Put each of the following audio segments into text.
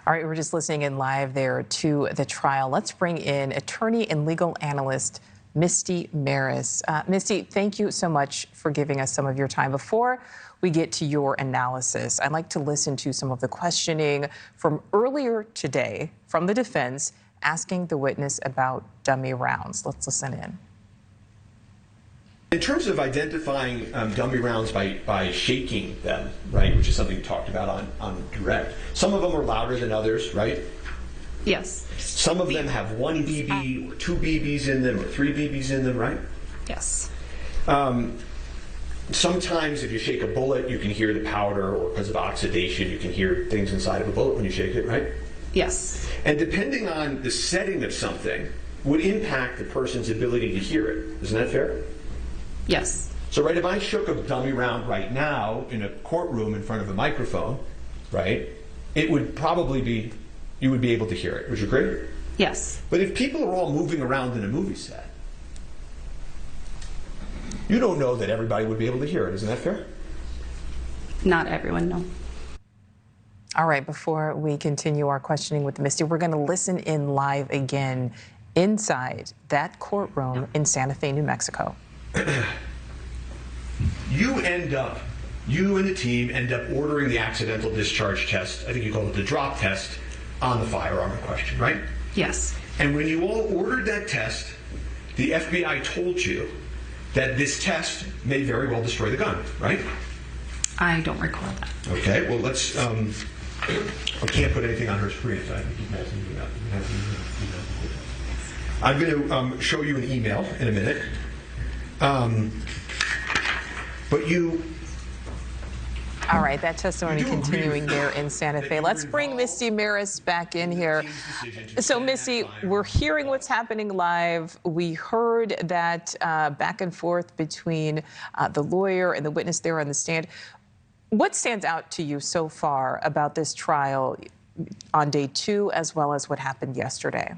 All right, we're just listening in live there to the trial. Let's bring in attorney and legal analyst Misty Marris. Misty, thank you so much for giving us some of your time. Before we get to your analysis, I'd like to listen to some of the questioning from earlier today from the defense asking the witness about dummy rounds. Let's listen in. In terms of identifying dummy rounds by shaking them, right, which is something you talked about on direct, some of them are louder than others, right? Yes. Some of them have one BB or two BBs in them or three BBs in them, right? Yes. Sometimes if you shake a bullet, you can hear the powder, or because of oxidation, you can hear things inside of a bullet when you shake it, right? Yes. And depending on the setting of something would impact the person's ability to hear it. Isn't that fair? Yes. So, right, if I shook a dummy round right now in a courtroom in front of a microphone, right, it would probably be, you would be able to hear it. Would you agree? Yes. But if people are all moving around in a movie set, you don't know that everybody would be able to hear it. Isn't that fair? Not everyone, no. All right, before we continue our questioning with Misty, we're going to listen in live again inside that courtroom in Santa Fe, New Mexico. You and the team end up ordering the accidental discharge test, I think you call it the drop test, on the firearm in question, right? Yes. And when you all ordered that test, the FBI told you that this test may very well destroy the gun, right? I don't recall that. Okay, well, let's, I can't put anything on her screen, so I have to keep passing you out. I'm going to show you an email in a minute. But you... All right, that testimony continuing there in Santa Fe. Let's bring Misty Marris back in here. So, Misty, we're hearing what's happening live. We heard that back and forth between the lawyer and the witness there on the stand. What stands out to you so far about this trial on day 2, as well as what happened yesterday?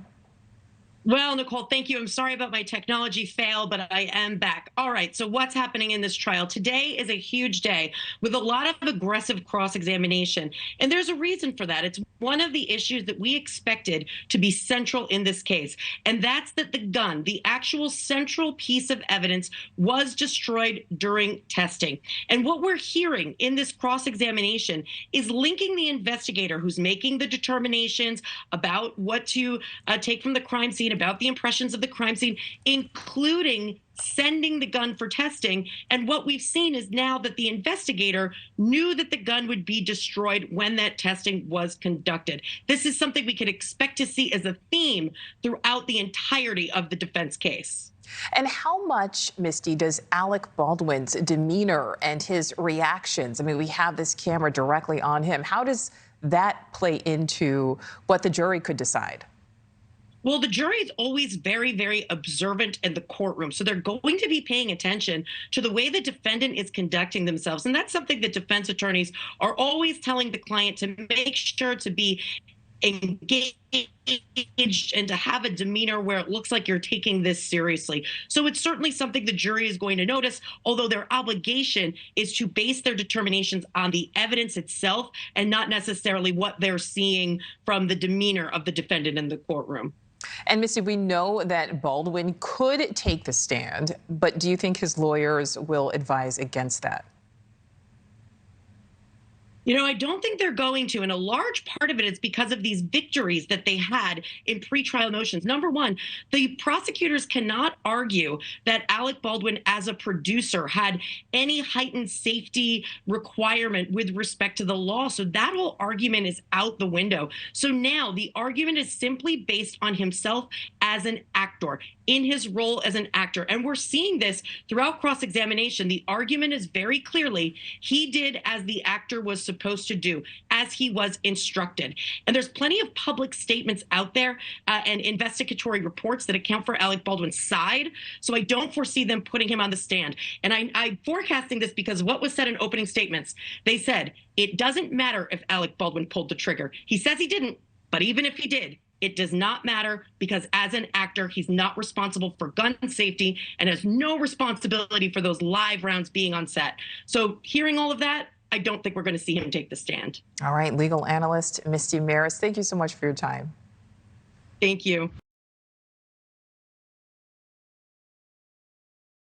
Well, Nichole, thank you. I'm sorry about my technology fail, but I am back. All right, so what's happening in this trial? Today is a huge day with a lot of aggressive cross-examination, and there's a reason for that. It's one of the issues that we expected to be central in this case, and that's that the gun, the actual central piece of evidence, was destroyed during testing. And what we're hearing in this cross-examination is linking the investigator who's making the determinations about what to take from the crime scene, about the impressions of the crime scene, including sending the gun for testing. And what we've seen is now that the investigator knew that the gun would be destroyed when that testing was conducted. This is something we could expect to see as a theme throughout the entirety of the defense case. And how much, Misty, does Alec Baldwin's demeanor and his reactions, I mean, we have this camera directly on him, how does that play into what the jury could decide? Well, the jury is always very, very observant in the courtroom. So they're going to be paying attention to the way the defendant is conducting themselves. And that's something that defense attorneys are always telling the client to make sure to be engaged and to have a demeanor where it looks like you're taking this seriously. So it's certainly something the jury is going to notice, although their obligation is to base their determinations on the evidence itself and not necessarily what they're seeing from the demeanor of the defendant in the courtroom. And Misty, we know that Baldwin could take the stand, but do you think his lawyers will advise against that? You know, I don't think they're going to, and a large part of it is because of these victories that they had in pretrial motions. Number one, the prosecutors cannot argue that Alec Baldwin, as a producer, had any heightened safety requirement with respect to the law. So that whole argument is out the window. So now the argument is simply based on himself as an actor, in his role as an actor. And we're seeing this throughout cross-examination. The argument is very clearly he did as the actor was supposed to do, as he was instructed. And there's plenty of public statements out there and investigatory reports that account for Alec Baldwin's side. So I don't foresee them putting him on the stand. And I'm forecasting this because what was said in opening statements, they said, it doesn't matter if Alec Baldwin pulled the trigger. He says he didn't, but even if he did, it does not matter because as an actor, he's not responsible for gun safety and has no responsibility for those live rounds being on set. So hearing all of that, I don't think we're going to see him take the stand. All right, legal analyst Misty Marris, thank you so much for your time. Thank you.